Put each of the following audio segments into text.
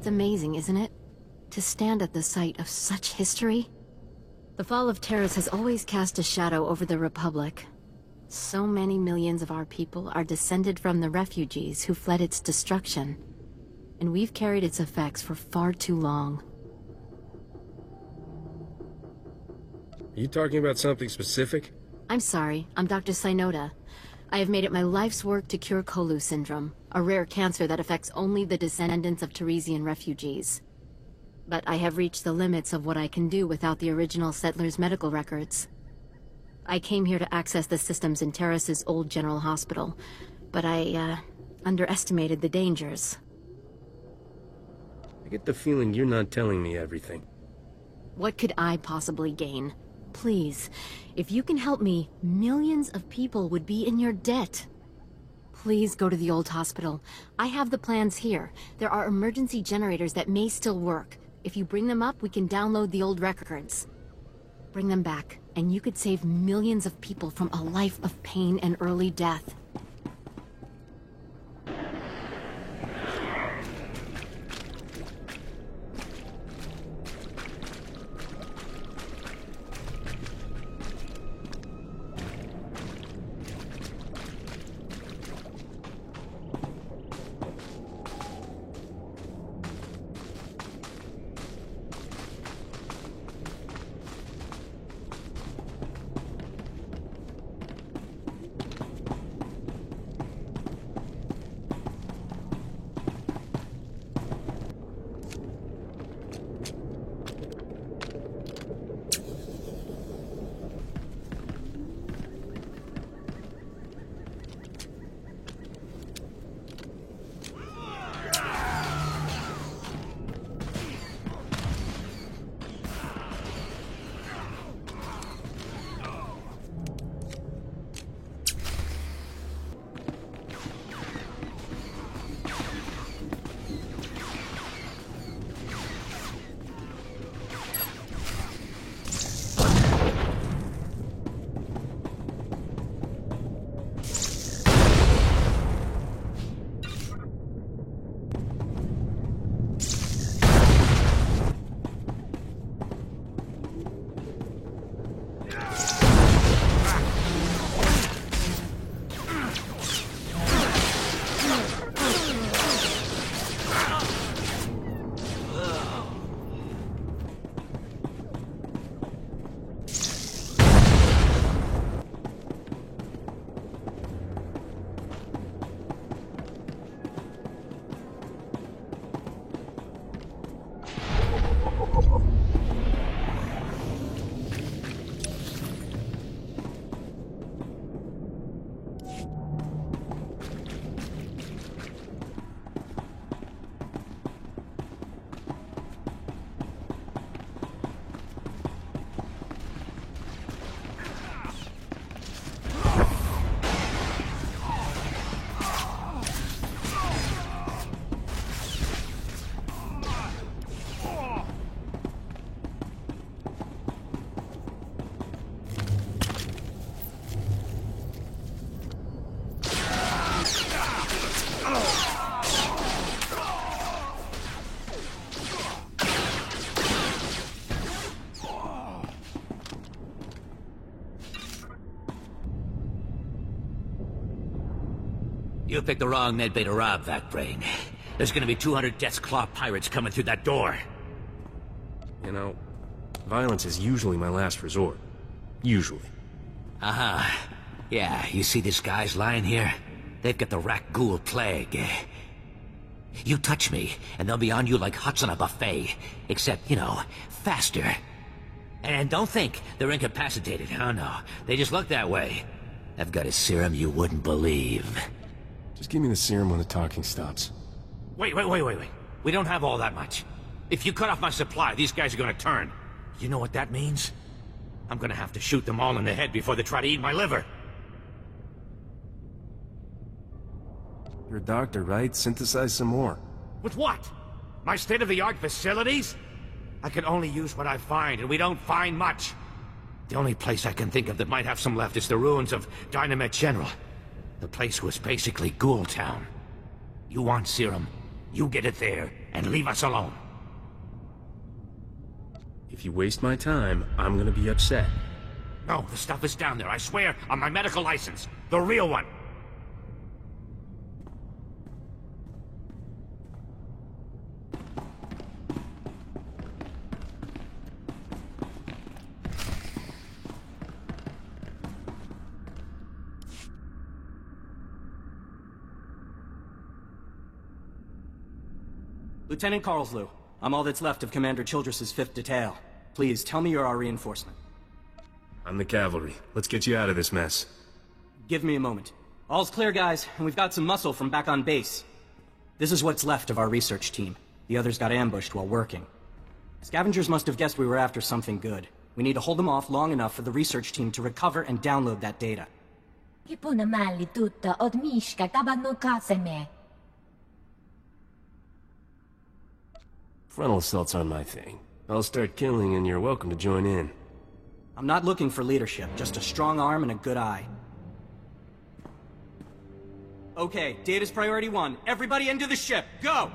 It's amazing, isn't it? To stand at the site of such history. The fall of Terrace has always cast a shadow over the Republic. So many millions of our people are descended from the refugees who fled its destruction. And we've carried its effects for far too long. Are you talking about something specific? I'm sorry, I'm Dr. Synoda. I have made it my life's work to cure Colu syndrome, a rare cancer that affects only the descendants of Teresian refugees. But I have reached the limits of what I can do without the original settlers' medical records. I came here to access the systems in Terrace's old general hospital, but I, underestimated the dangers. I get the feeling you're not telling me everything. What could I possibly gain? Please, if you can help me, millions of people would be in your debt. Please go to the old hospital. I have the plans here. There are emergency generators that may still work. If you bring them up, we can download the old records. Bring them back, and you could save millions of people from a life of pain and early death. You picked the wrong medbay to rob, Vakbrain. There's gonna be 200 Death's Claw pirates coming through that door. You know, violence is usually my last resort. Usually. Uh-huh. Yeah, you see these guys lying here? They've got the Rakghoul plague. You touch me, and they'll be on you like huts on a buffet. Except, you know, faster. And don't think they're incapacitated. Oh no, they just look that way. I've got a serum you wouldn't believe. Just give me the serum when the talking stops. Wait. We don't have all that much. If you cut off my supply, these guys are gonna turn. You know what that means? I'm gonna have to shoot them all in the head before they try to eat my liver. You're a doctor, right? Synthesize some more. With what? My state-of-the-art facilities? I can only use what I find, and we don't find much. The only place I can think of that might have some left is the ruins of Dynamet General. The place was basically Ghoul Town. You want serum, you get it there, and leave us alone. If you waste my time, I'm gonna be upset. No, the stuff is down there, I swear, on my medical license. The real one. Lieutenant Carlslow, I'm all that's left of Commander Childress's 5th Detail. Please, tell me you're our reinforcement. I'm the cavalry. Let's get you out of this mess. Give me a moment. All's clear, guys, and we've got some muscle from back on base. This is what's left of our research team. The others got ambushed while working. Scavengers must have guessed we were after something good. We need to hold them off long enough for the research team to recover and download that data. Frontal assaults aren't my thing. I'll start killing and you're welcome to join in. I'm not looking for leadership, just a strong arm and a good eye. Okay, data's priority 1. Everybody into the ship, go!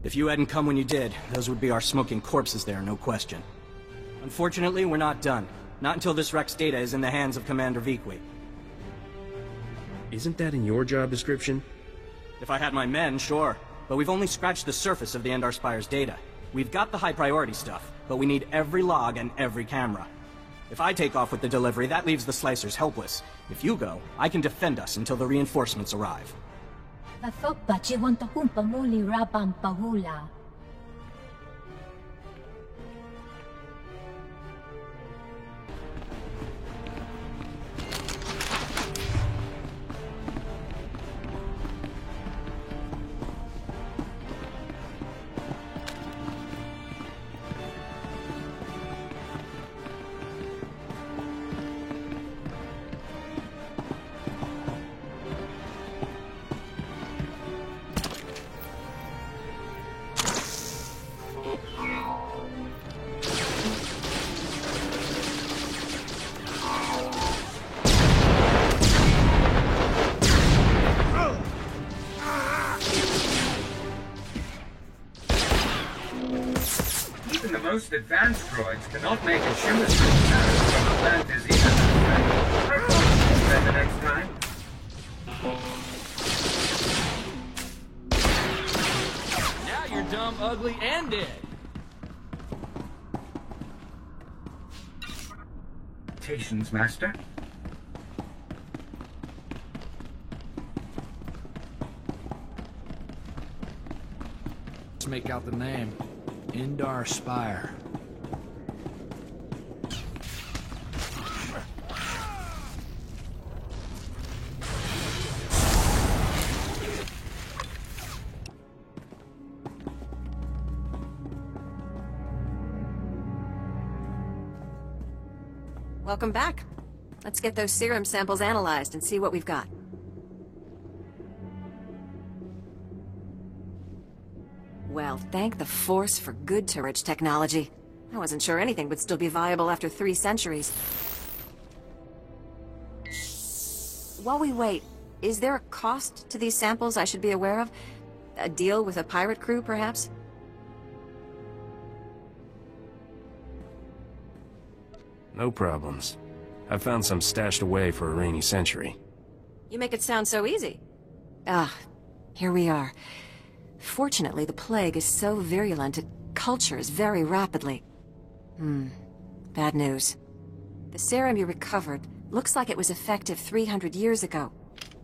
If you hadn't come when you did, those would be our smoking corpses there, no question. Unfortunately, we're not done. Not until this wreck's data is in the hands of Commander Vikwi. Isn't that in your job description? If I had my men, sure. But we've only scratched the surface of the Endar Spire's data. We've got the high priority stuff, but we need every log and every camera. If I take off with the delivery, that leaves the Slicers helpless. If you go, I can defend us until the reinforcements arrive. Even the most advanced droids cannot make a shimmer sound from a plant is even I promise you better next time. Now you're dumb, ugly, and dead. Patience, Master. Let's make out the name. Endar Spire. Welcome back. Let's get those serum samples analyzed and see what we've got. Well, thank the Force for good turret technology. I wasn't sure anything would still be viable after 3 centuries. While we wait, is there a cost to these samples I should be aware of? A deal with a pirate crew, perhaps? No problems. I found some stashed away for a rainy century. You make it sound so easy. Here we are. Fortunately, the plague is so virulent it cultures very rapidly. Bad news. The serum you recovered looks like it was effective 300 years ago,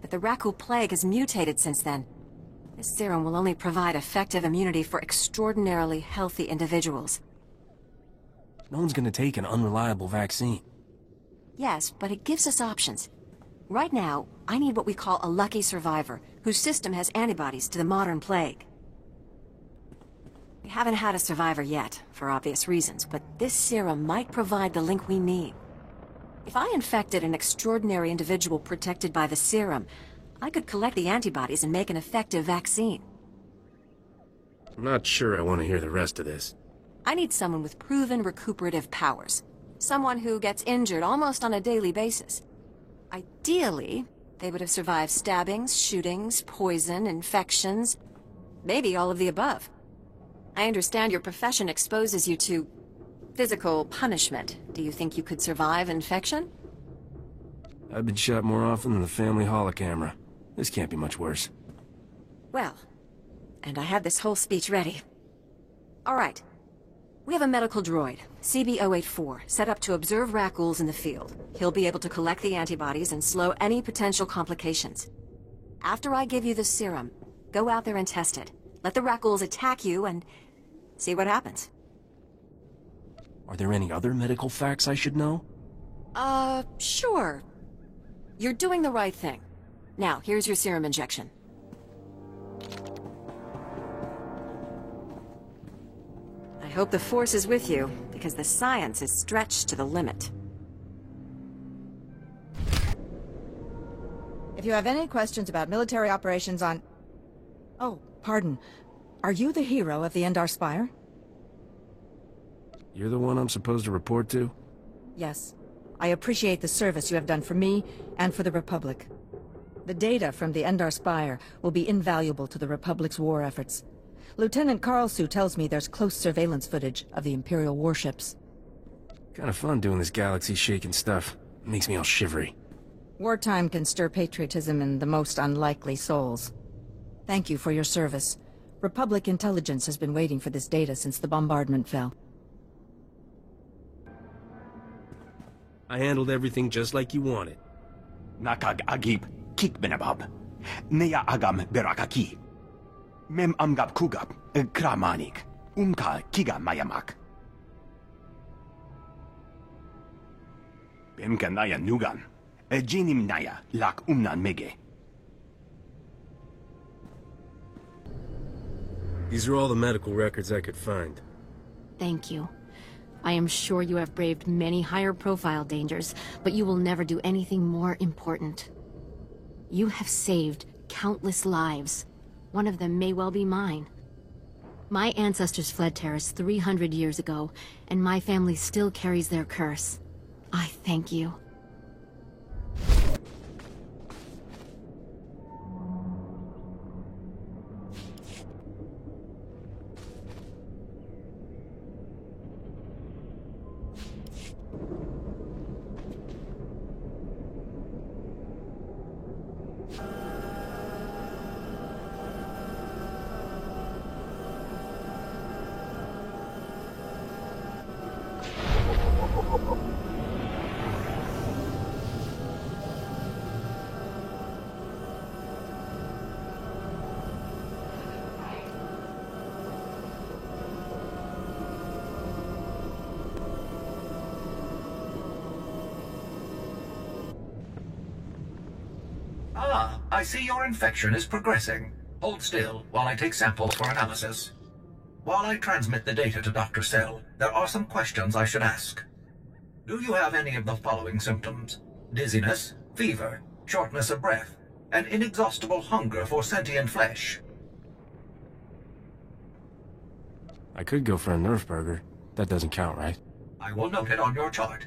but the Rakghoul plague has mutated since then. This serum will only provide effective immunity for extraordinarily healthy individuals. No one's gonna take an unreliable vaccine. Yes, but it gives us options. Right now, I need what we call a lucky survivor, whose system has antibodies to the modern plague. We haven't had a survivor yet, for obvious reasons, but this serum might provide the link we need. If I infected an extraordinary individual protected by the serum, I could collect the antibodies and make an effective vaccine. I'm not sure I want to hear the rest of this. I need someone with proven recuperative powers. Someone who gets injured almost on a daily basis. Ideally, they would have survived stabbings, shootings, poison, infections, maybe all of the above. I understand your profession exposes you to physical punishment. Do you think you could survive infection? I've been shot more often than the family holocamera. This can't be much worse. Well, and I had this whole speech ready. All right. We have a medical droid, CB-084, set up to observe Rakghouls in the field. He'll be able to collect the antibodies and slow any potential complications. After I give you the serum, go out there and test it. Let the Rakghouls attack you and see what happens. Are there any other medical facts I should know? Sure. You're doing the right thing. Now, here's your serum injection. I hope the Force is with you, because the science is stretched to the limit. If you have any questions about military operations on... Oh, pardon. Are you the hero of the Endar Spire? You're the one I'm supposed to report to? Yes. I appreciate the service you have done for me and for the Republic. The data from the Endar Spire will be invaluable to the Republic's war efforts. Lieutenant Karlsson tells me there's close surveillance footage of the Imperial warships. Kind of fun doing this galaxy-shaking stuff. Makes me all shivery. Wartime can stir patriotism in the most unlikely souls. Thank you for your service. Republic intelligence has been waiting for this data since the bombardment fell. I handled everything just like you wanted. Nakag agib kikbenabab. Neya agam berakaki. Mem amgab kugab kramanik. Umka kiga mayamak. Bemkanaya nugan. Jinim naya lak umnan mege. These are all the medical records I could find. Thank you. I am sure you have braved many higher-profile dangers, but you will never do anything more important. You have saved countless lives. One of them may well be mine. My ancestors fled Terrace 300 years ago, and my family still carries their curse. I thank you. Ah, I see your infection is progressing. Hold still while I take samples for analysis. While I transmit the data to Dr. Sell, there are some questions I should ask. Do you have any of the following symptoms? Dizziness, fever, shortness of breath, and inexhaustible hunger for sentient flesh? I could go for a Nerf burger. That doesn't count, right? I will note it on your chart.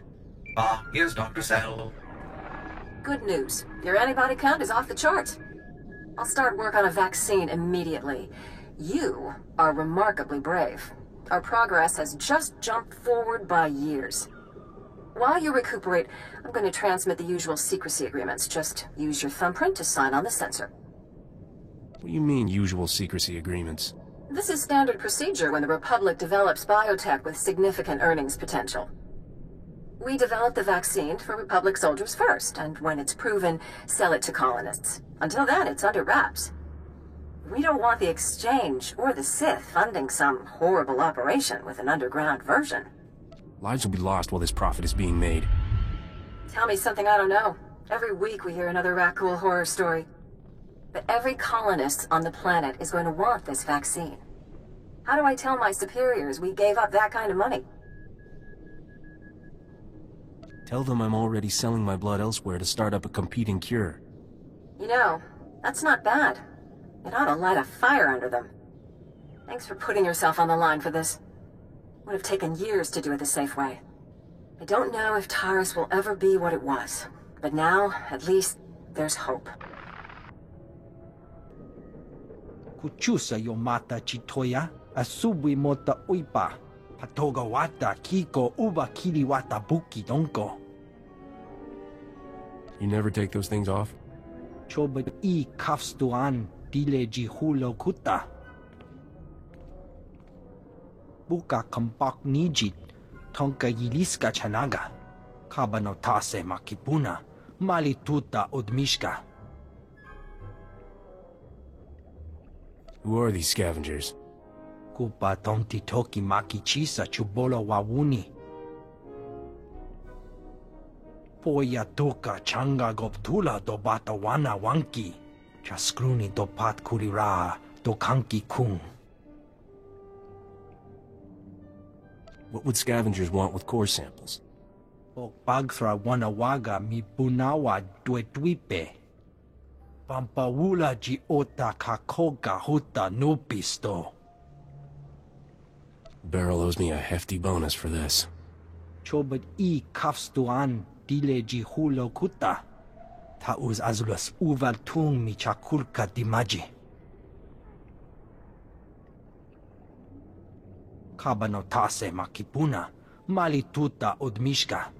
Ah, here's Dr. Sell. Good news. Your antibody count is off the charts. I'll start work on a vaccine immediately. You are remarkably brave. Our progress has just jumped forward by years. While you recuperate, I'm going to transmit the usual secrecy agreements. Just use your thumbprint to sign on the sensor. What do you mean, usual secrecy agreements? This is standard procedure when the Republic develops biotech with significant earnings potential. We develop the vaccine for Republic soldiers first, and when it's proven, sell it to colonists. Until then, it's under wraps. We don't want the Exchange or the Sith funding some horrible operation with an underground version. Lives will be lost while this profit is being made. Tell me something I don't know. Every week we hear another Rakghoul horror story. But every colonist on the planet is going to want this vaccine. How do I tell my superiors we gave up that kind of money? Tell them I'm already selling my blood elsewhere to start up a competing cure. You know, that's not bad. It ought to light a fire under them. Thanks for putting yourself on the line for this. Would have taken years to do it the safe way. I don't know if Taris will ever be what it was, but now, at least, there's hope. Kuchusa yomata chitoya, asubi mota uipa, patoga wata kiko uba kiriwata buki donko. You never take those things off? Choba I kafstuan dile jihulo kuta. Buka kampak nijit, tonka yiliska chanaga. Kabanotase makipuna, malituta odmishka. Who are these scavengers? Kupa tonti toki maki chisa chubolo wawuni. Poya toka changa goptula do bata wana wanki. Chaskruni do pat kurira do kanki kung. What would scavengers want with core samples? Bagthra wanawaga mi bunawa duetwipe. Pampawula ji ota kakoga huta nupisto. Beryl owes me a hefty bonus for this. Chobad I kafstuan dile ji hulo kuta. Tauz azulas uval tung mi chakulka dimaji. Habano tase makipuna, mali tuta od mishka.